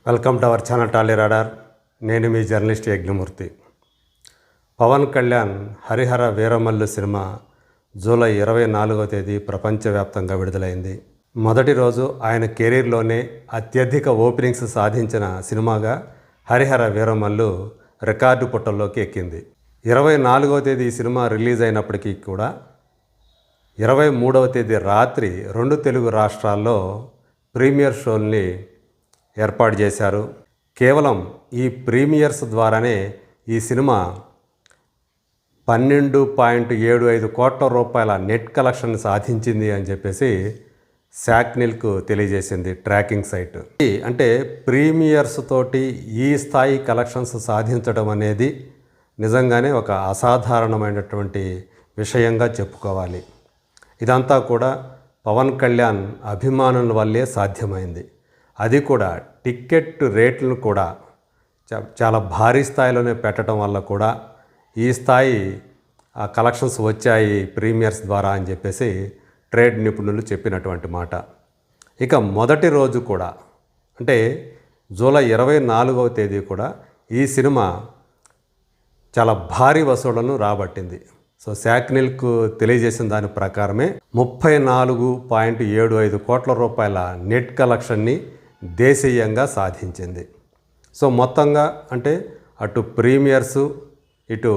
Welcome to our channel Tolly radar. నేను మీ journalist Yagnamurthy. Pawan Kalyan Harihara Veeramallu cinema July 24వ తేదీ ప్రపంచవ్యాప్తంగా విడుదలైంది. మొదటి రోజు ఆయన కెరీర్లోనే అత్యధిక ఓపెనింగ్స్ సాధించిన సినిమాగా హరిహర వీరమల్లు రికార్డు పుటల్లోకి ఎక్కింది. 24వ తేదీ ఈ సినిమా రిలీజ్ అయినప్పటికీ కూడా 23వ తేదీ రాత్రి 2 తెలుగు రాష్ట్రాల్లో ప్రీమియర్ షోల్ని ఏర్పాటు చేశారు. కేవలం ఈ ప్రీమియర్స్ ద్వారానే ఈ సినిమా 12.75 కోట్ల రూపాయల నెట్ కలెక్షన్ సాధించింది అని చెప్పేసి శాక్నిల్కు తెలియజేసింది ట్రాకింగ్ సైట్. అంటే ప్రీమియర్స్ తోటి ఈ స్థాయి కలెక్షన్స్ సాధించడం అనేది నిజంగానే ఒక అసాధారణమైనటువంటి విషయంగా చెప్పుకోవాలి. ఇదంతా కూడా పవన్ కళ్యాణ్ అభిమానుల వల్లే సాధ్యమైంది. అది కూడా టికెట్ రేట్లను కూడా చాలా భారీ స్థాయిలోనే పెట్టడం వల్ల కూడా ఈ స్థాయి కలెక్షన్స్ వచ్చాయి ప్రీమియర్స్ ద్వారా అని చెప్పేసి ట్రేడ్ నిపుణులు చెప్పినటువంటి మాట. ఇక మొదటి రోజు కూడా అంటే జూలై 24వ తేదీ కూడా ఈ సినిమా చాలా భారీ వసూళ్లను రాబట్టింది. సో శాక్నిల్కు తెలియజేసిన దాని ప్రకారమే 34.75 కోట్ల రూపాయల నెట్ కలెక్షన్ని దేశీయంగా సాధించింది. సో మొత్తంగా అంటే అటు ప్రీమియర్సు ఇటు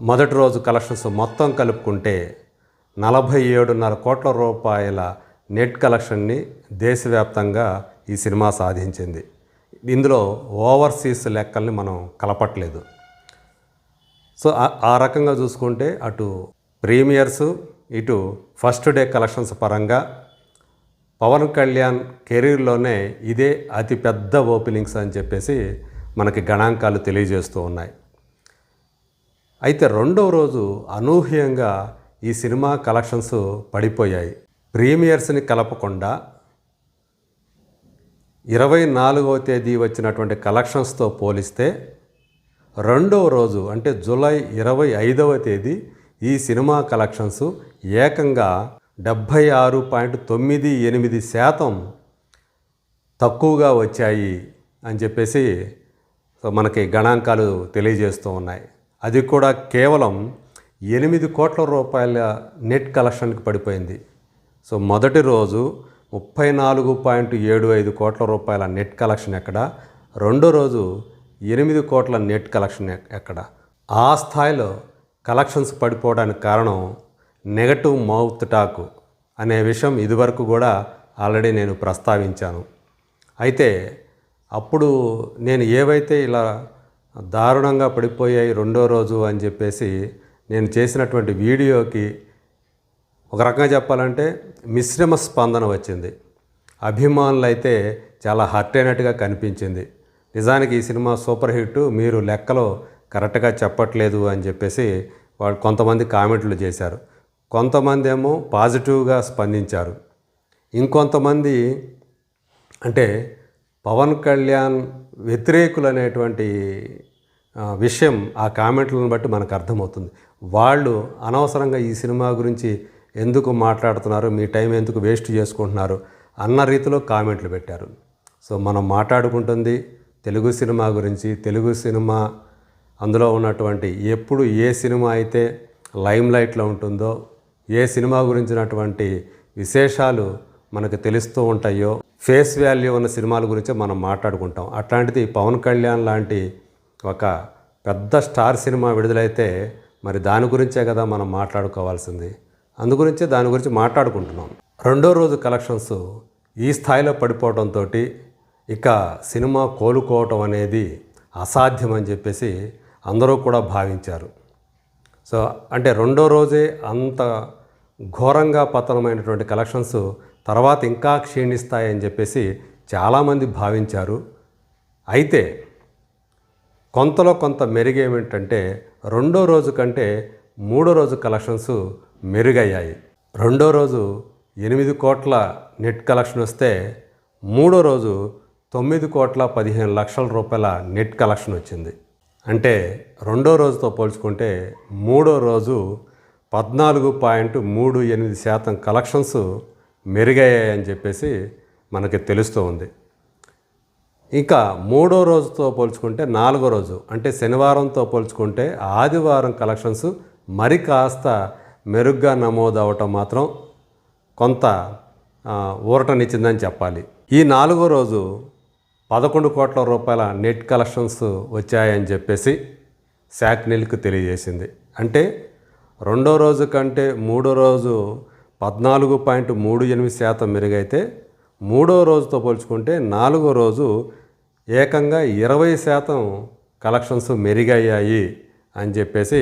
మొదటి రోజు కలెక్షన్స్ మొత్తం కలుపుకుంటే 47.5 కోట్ల రూపాయల నెట్ కలెక్షన్ని దేశవ్యాప్తంగా ఈ సినిమా సాధించింది. ఇందులో ఓవర్సీస్ లెక్కల్ని మనం కలపట్లేదు. సో ఆ రకంగా చూసుకుంటే అటు ప్రీమియర్సు ఇటు ఫస్ట్ డే కలెక్షన్స్ పరంగా పవన్ కళ్యాణ్ కెరీర్లోనే ఇదే అతిపెద్ద ఓపెనింగ్స్ అని చెప్పేసి మనకి గణాంకాలు తెలియజేస్తూ ఉన్నాయి. అయితే రెండవ రోజు అనూహ్యంగా ఈ సినిమా కలెక్షన్స్ పడిపోయాయి. ప్రీమియర్స్ని కలపకుండా 24వ తేదీ వచ్చినటువంటి కలెక్షన్స్తో పోలిస్తే రెండవ రోజు అంటే జూలై 25వ తేదీ ఈ సినిమా కలెక్షన్స్ ఏకంగా 76.98% తక్కువగా వచ్చాయి అని చెప్పేసి మనకి గణాంకాలు తెలియజేస్తూ ఉన్నాయి. అది కూడా కేవలం 8 కోట్ల రూపాయల నెట్ కలెక్షన్కి పడిపోయింది. సో మొదటి రోజు 34.75 కోట్ల రూపాయల నెట్ కలెక్షన్ ఎక్కడ, రెండో రోజు 8 కోట్ల నెట్ కలెక్షన్ ఎక్కడ. ఆ స్థాయిలో కలెక్షన్స్ పడిపోవడానికి కారణం నెగటివ్ మౌత్ టాక్ అనే విషయం ఇదివరకు కూడా ఆల్రెడీ నేను ప్రస్తావించాను. అయితే అప్పుడు నేను ఏవైతే ఇలా దారుణంగా పడిపోయాయి రెండో రోజు అని చెప్పేసి నేను చేసినటువంటి వీడియోకి ఒక రకంగా చెప్పాలంటే మిశ్రమ స్పందన వచ్చింది. అభిమానులు అయితే చాలా హర్ట్ అయినట్టుగా కనిపించింది. నిజానికి ఈ సినిమా సూపర్ హిట్, మీరు లెక్కలో కరెక్ట్గా చెప్పట్లేదు అని చెప్పేసి వాళ్ళు కొంతమంది కామెంట్లు చేశారు. కొంతమంది ఏమో పాజిటివ్గా స్పందించారు. ఇంకొంతమంది అంటే పవన్ కళ్యాణ్ వ్యతిరేకులు అనేటువంటి విషయం ఆ కామెంట్లను బట్టి మనకు అర్థమవుతుంది. వాళ్ళు అనవసరంగా ఈ సినిమా గురించి ఎందుకు మాట్లాడుతున్నారు, మీ టైం ఎందుకు వేస్ట్ చేసుకుంటున్నారు అన్న రీతిలో కామెంట్లు పెట్టారు. సో మనం మాట్లాడుకుంటుంది తెలుగు సినిమా గురించి, తెలుగు సినిమా అందులో ఉన్నటువంటి ఎప్పుడు ఏ సినిమా అయితే లైమ్ లైట్లో ఉంటుందో, ఏ సినిమా గురించినటువంటి విశేషాలు మనకు తెలుస్తూ ఉంటాయో, ఫేస్ వాల్యూ ఉన్న సినిమాల గురించే మనం మాట్లాడుకుంటాం. అట్లాంటిది పవన్ కళ్యాణ్ లాంటి ఒక పెద్ద స్టార్ సినిమా విడుదలైతే మరి దాని గురించే కదా మనం మాట్లాడుకోవాల్సింది. అందుగురించే దాని గురించి మాట్లాడుకుంటున్నాం. రెండో రోజు కలెక్షన్స్ ఈ స్థాయిలో పడిపోవడంతో ఇక సినిమా కోలుకోవటం అనేది అసాధ్యం అని చెప్పేసి అందరూ కూడా భావించారు. సో అంటే రెండో రోజే అంత ఘోరంగా పతనమైనటువంటి కలెక్షన్స్ తర్వాత ఇంకా క్షీణిస్తాయని చెప్పేసి చాలామంది భావించారు. అయితే కొంతలో కొంత మెరుగేమిటంటే రెండో రోజు కంటే మూడో రోజు కలెక్షన్స్ మెరుగయ్యాయి. రెండో రోజు 8 కోట్ల నెట్ కలెక్షన్ వస్తే మూడో రోజు 9.15 కోట్ల నెట్ కలెక్షన్ వచ్చింది. అంటే రెండో రోజుతో పోల్చుకుంటే మూడో రోజు 14.38% కలెక్షన్స్ మెరుగయ్యాయని చెప్పేసి మనకి తెలుస్తూ ఉంది. ఇంకా మూడో రోజుతో పోల్చుకుంటే నాలుగో రోజు అంటే శనివారంతో పోల్చుకుంటే ఆదివారం కలెక్షన్స్ మరి కాస్త మెరుగ్గా నమోదవటం మాత్రం కొంత ఊరటనిచ్చిందని చెప్పాలి. ఈ నాలుగో రోజు 11 కోట్ల రూపాయల నెట్ కలెక్షన్స్ వచ్చాయని చెప్పేసి శాక్నిల్క్ తెలియజేసింది. అంటే రెండో రోజు కంటే మూడో రోజు 14.38% మెరుగైతే మూడో రోజుతో పోల్చుకుంటే నాలుగో రోజు ఏకంగా 20% కలెక్షన్స్ మెరుగయ్యాయి అని చెప్పేసి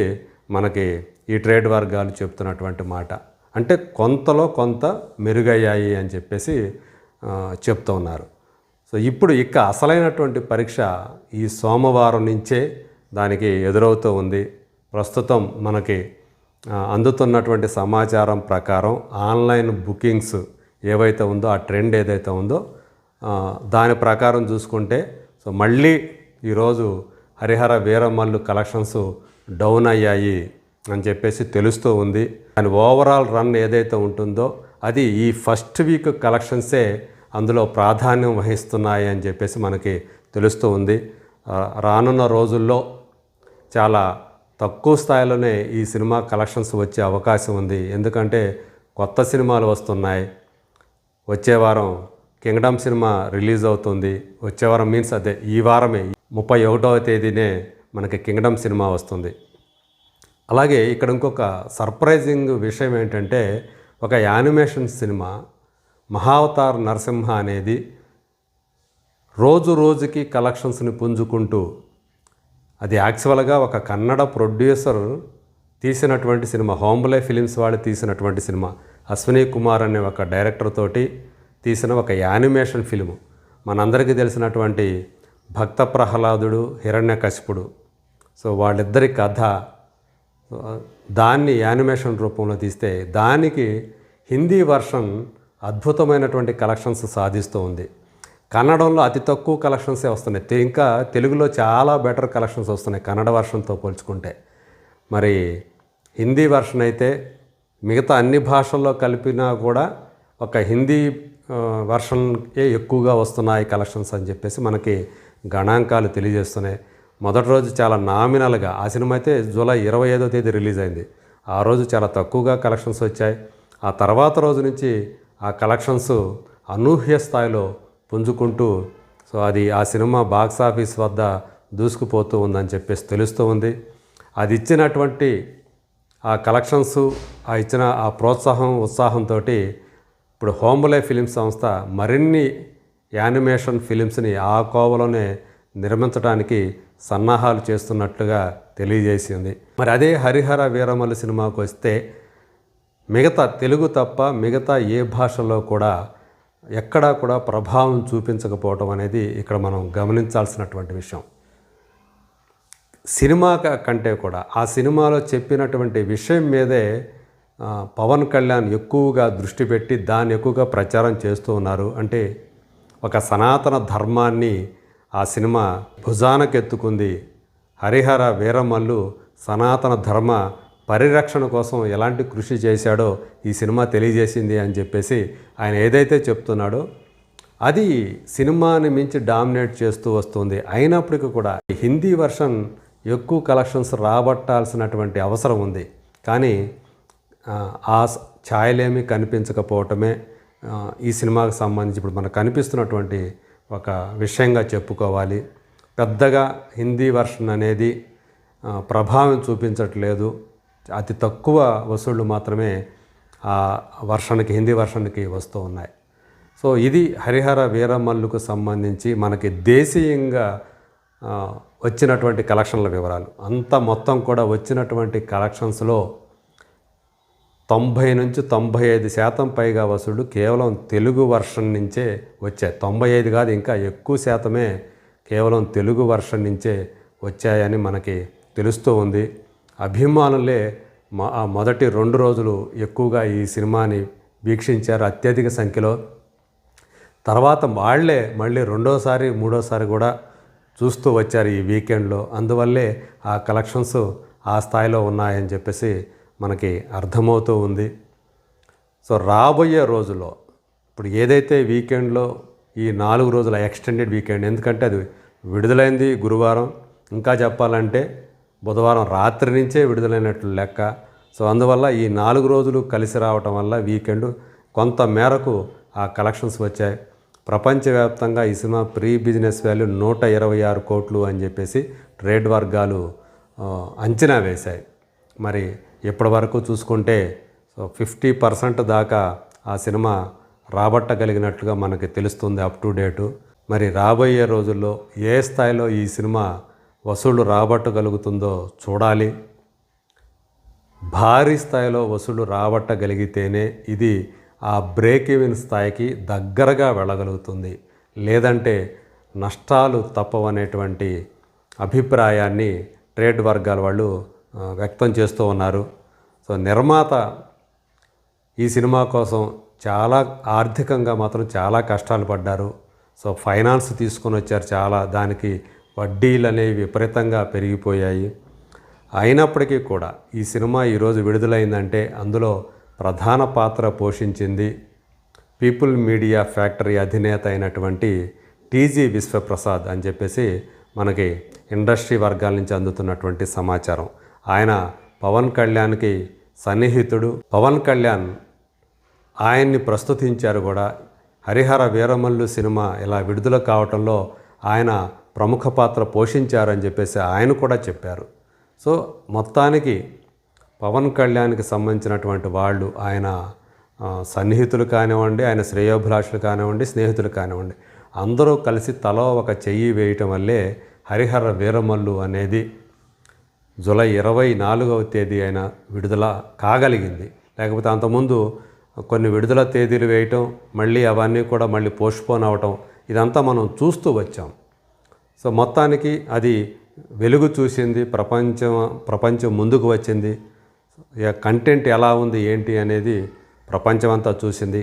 మనకి ఈ ట్రేడ్ వర్గాలు చెప్తున్నటువంటి మాట. అంటే కొంతలో కొంత మెరుగయ్యాయి అని చెప్పేసి చెప్తూ ఉన్నారు. సో ఇప్పుడు ఇక అసలైనటువంటి పరీక్ష ఈ సోమవారం నుంచే దానికి ఎదురవుతూ ఉంది. ప్రస్తుతం మనకి అందుతున్నటువంటి సమాచారం ప్రకారం ఆన్లైన్ బుకింగ్స్ ఏవైతే ఉందో ఆ ట్రెండ్ ఏదైతే ఉందో దాని ప్రకారం చూసుకుంటే సో మళ్ళీ ఈరోజు హరిహర వీరమల్లు కలెక్షన్స్ డౌన్ అయ్యాయి అని చెప్పేసి తెలుస్తూ ఉంది. దాని ఓవరాల్ రన్ ఏదైతే ఉంటుందో అది ఈ ఫస్ట్ వీక్ కలెక్షన్సే అందులో ప్రాధాన్యం వహిస్తున్నాయి అని చెప్పేసి మనకి తెలుస్తూ ఉంది. రానున్న రోజుల్లో చాలా తక్కువ స్థాయిలోనే ఈ సినిమా కలెక్షన్స్ వచ్చే అవకాశం ఉంది. ఎందుకంటే కొత్త సినిమాలు వస్తున్నాయి. వచ్చే వారం కింగ్డమ్ సినిమా రిలీజ్ అవుతుంది. వచ్చే వారం మీన్స్ అదే ఈ వారమే 31వ తేదీనే మనకి కింగ్డమ్ సినిమా వస్తుంది. అలాగే ఇక్కడ ఇంకొక సర్ప్రైజింగ్ విషయం ఏంటంటే ఒక యానిమేషన్ సినిమా మహావతార్ నరసింహ అనేది రోజు రోజుకి కలెక్షన్స్ని పుంజుకుంటూ అది యాక్చువల్గా ఒక కన్నడ ప్రొడ్యూసర్ తీసినటువంటి సినిమా, హోంబలే ఫిలిమ్స్ వాళ్ళు తీసినటువంటి సినిమా. అశ్విని కుమార్ అనే ఒక డైరెక్టర్ తోటి తీసిన ఒక యానిమేషన్ ఫిలిము. మనందరికీ తెలిసినటువంటి భక్త ప్రహ్లాదుడు హిరణ్యకశిపుడు. సో వాళ్ళిద్దరి కథ దాన్ని యానిమేషన్ రూపంలో తీస్తే దానికి హిందీ వర్షన్ అద్భుతమైనటువంటి కలెక్షన్స్ సాధిస్తూ ఉంది. కన్నడంలో అతి తక్కువ కలెక్షన్సే వస్తున్నాయి. ఇంకా తెలుగులో చాలా బెటర్ కలెక్షన్స్ వస్తున్నాయి కన్నడ వర్షన్తో పోల్చుకుంటే. మరి హిందీ వర్షన్ అయితే మిగతా అన్ని భాషల్లో కలిపినా కూడా ఒక హిందీ వర్షన్కే ఎక్కువగా వస్తున్నాయి కలెక్షన్స్ అని చెప్పేసి మనకి గణాంకాలు తెలియజేస్తున్నాయి. మొదటి రోజు చాలా నామినల్గా ఆ సినిమా అయితే జూలై 25వ తేదీ రిలీజ్ అయింది. ఆ రోజు చాలా తక్కువగా కలెక్షన్స్ వచ్చాయి. ఆ తర్వాత రోజు నుంచి ఆ కలెక్షన్స్ అనూహ్య స్థాయిలో పుంజుకుంటూ సో అది ఆ సినిమా బాక్స్ ఆఫీస్ వద్ద దూసుకుపోతూ ఉందని చెప్పేసి తెలుస్తూ ఉంది. అది ఇచ్చినటువంటి ఆ కలెక్షన్స్ ఆ ఇచ్చిన ఆ ప్రోత్సాహం ఉత్సాహంతో ఇప్పుడు హోంబలే ఫిలిమ్స్ సంస్థ మరిన్ని యానిమేషన్ ఫిలిమ్స్ని ఆ కోవలోనే నిర్మించడానికి సన్నాహాలు చేస్తున్నట్లుగా తెలియజేసింది. మరి అదే హరిహర వీరమల్లు సినిమాకు వస్తే మిగతా తెలుగు తప్ప మిగతా ఏ భాషలో కూడా ఎక్కడా కూడా ప్రభావం చూపించకపోవటం అనేది ఇక్కడ మనం గమనించాల్సినటువంటి విషయం. సినిమా కంటే కూడా ఆ సినిమాలో చెప్పినటువంటి విషయం మీదే పవన్ కళ్యాణ్ ఎక్కువగా దృష్టి పెట్టి దాన్ని ఎక్కువగా ప్రచారం చేస్తూ ఉన్నారు. అంటే ఒక సనాతన ధర్మాన్ని ఆ సినిమా భుజానకెత్తుకుంది. హరిహర వీరమల్లు సనాతన ధర్మ పరిరక్షణ కోసం ఎలాంటి కృషి చేశాడో ఈ సినిమా తెలియజేసింది అని చెప్పేసి ఆయన ఏదైతే చెప్తున్నాడో అది సినిమాని మించి డామినేట్ చేస్తూ వస్తుంది. అయినప్పటికీ కూడా హిందీ వర్షన్ ఎక్కువ కలెక్షన్స్ రాబట్టాల్సినటువంటి అవసరం ఉంది. కానీ ఆ ఛాయలేమీ కనిపించకపోవటమే ఈ సినిమాకు సంబంధించి ఇప్పుడు మనకు కనిపిస్తున్నటువంటి ఒక విషయంగా చెప్పుకోవాలి. పెద్దగా హిందీ వర్షన్ అనేది ప్రభావం చూపించట్లేదు. అతి తక్కువ వసూళ్లు మాత్రమే ఆ వర్షన్కి హిందీ వర్షన్కి వస్తూ ఉన్నాయి. సో ఇది హరిహర వీరమల్లుకు సంబంధించి మనకి దేశీయంగా వచ్చినటువంటి కలెక్షన్ల వివరాలు. అంత మొత్తం కూడా వచ్చినటువంటి కలెక్షన్స్లో 90 నుంచి 95% పైగా వసూళ్లు కేవలం తెలుగు వర్షన్ నుంచే వచ్చాయి. 95 కాదు, ఇంకా ఎక్కువ శాతమే కేవలం తెలుగు వర్షన్ నుంచే వచ్చాయని మనకి తెలుస్తూ ఉంది. అభిమానులే మొదటి 2 రోజులు ఎక్కువగా ఈ సినిమాని వీక్షించారు అత్యధిక సంఖ్యలో. తర్వాత వాళ్ళే మళ్ళీ రెండోసారి మూడోసారి కూడా చూస్తూ వచ్చారు ఈ వీకెండ్లో. అందువల్లే ఆ కలెక్షన్స్ ఆ స్థాయిలో ఉన్నాయని చెప్పేసి మనకి అర్థమవుతూ ఉంది. సో రాబోయే రోజుల్లో ఇప్పుడు ఏదైతే వీకెండ్లో ఈ 4 రోజుల ఎక్స్టెండెడ్ వీకెండ్. ఎందుకంటే అది విడుదలైంది గురువారం, ఇంకా చెప్పాలంటే బుధవారం రాత్రి నుంచే విడుదలైనట్లు లెక్క. సో అందువల్ల ఈ 4 రోజులు కలిసి రావటం వల్ల వీకెండ్ కొంత మేరకు ఆ కలెక్షన్స్ వచ్చాయి. ప్రపంచవ్యాప్తంగా ఈ సినిమా ప్రీ బిజినెస్ వాల్యూ 126 కోట్లు అని చెప్పేసి ట్రేడ్ వర్గాలు అంచనా వేశాయి. మరి ఇప్పటి వరకు చూసుకుంటే 50% దాకా ఆ సినిమా రాబట్టగలిగినట్లుగా మనకి తెలుస్తుంది అప్ టు డేటు. మరి రాబోయే రోజుల్లో ఏ స్థాయిలో ఈ సినిమా వసూళ్లు రాబట్టగలుగుతుందో చూడాలి. భారీ స్థాయిలో వసూళ్లు రాబట్టగలిగితేనే ఇది ఆ బ్రేక్ ఈవెన్ స్థాయికి దగ్గరగా వెళ్ళగలుగుతుంది. లేదంటే నష్టాలు తప్పవనేటువంటి అభిప్రాయాన్ని ట్రేడ్ వర్గాల వాళ్ళు వ్యక్తం చేస్తూ ఉన్నారు. సో నిర్మాత ఈ సినిమా కోసం చాలా ఆర్థికంగా మాత్రం చాలా కష్టాలు పడ్డారు. సో ఫైనాన్స్ తీసుకొని వచ్చారు చాలా, దానికి వడ్డీలు అనేవి విపరీతంగా పెరిగిపోయాయి. అయినప్పటికీ కూడా ఈ సినిమా ఈరోజు విడుదలైందంటే అందులో ప్రధాన పాత్ర పోషించింది పీపుల్ మీడియా ఫ్యాక్టరీ అధినేత అయినటువంటి టీజీ విశ్వప్రసాద్ అని చెప్పేసి మనకి ఇండస్ట్రీ వర్గాల నుంచి అందుతున్నటువంటి సమాచారం. ఆయన పవన్ కళ్యాణ్కి సన్నిహితుడు. పవన్ కళ్యాణ్ ఆయన్ని ప్రస్తుతించారు కూడా. హరిహర వీరమల్లు సినిమా ఇలా విడుదల కావటంలో ఆయన ప్రముఖ పాత్ర పోషించారని చెప్పేసి ఆయన కూడా చెప్పారు. సో మొత్తానికి పవన్ కళ్యాణ్కి సంబంధించినటువంటి వాళ్ళు ఆయన సన్నిహితులు కానివ్వండి, ఆయన శ్రేయోభిలాషులు కానివ్వండి, స్నేహితులు కానివ్వండి, అందరూ కలిసి తలో ఒక చెయ్యి వేయటం వల్లే హరిహర వీరమల్లు అనేది జూలై 24వ తేదీ అయిన విడుదల కాగలిగింది. లేకపోతే అంతకుముందు కొన్ని విడుదల తేదీలు వేయటం, మళ్ళీ అవన్నీ కూడా మళ్ళీ పోస్ట్పోన్ అవ్వటం, ఇదంతా మనం చూస్తూ వచ్చాం. సో మొత్తానికి అది వెలుగు చూసింది, ప్రపంచం ముందుకు వచ్చింది. కంటెంట్ ఎలా ఉంది ఏంటి అనేది ప్రపంచమంతా చూసింది.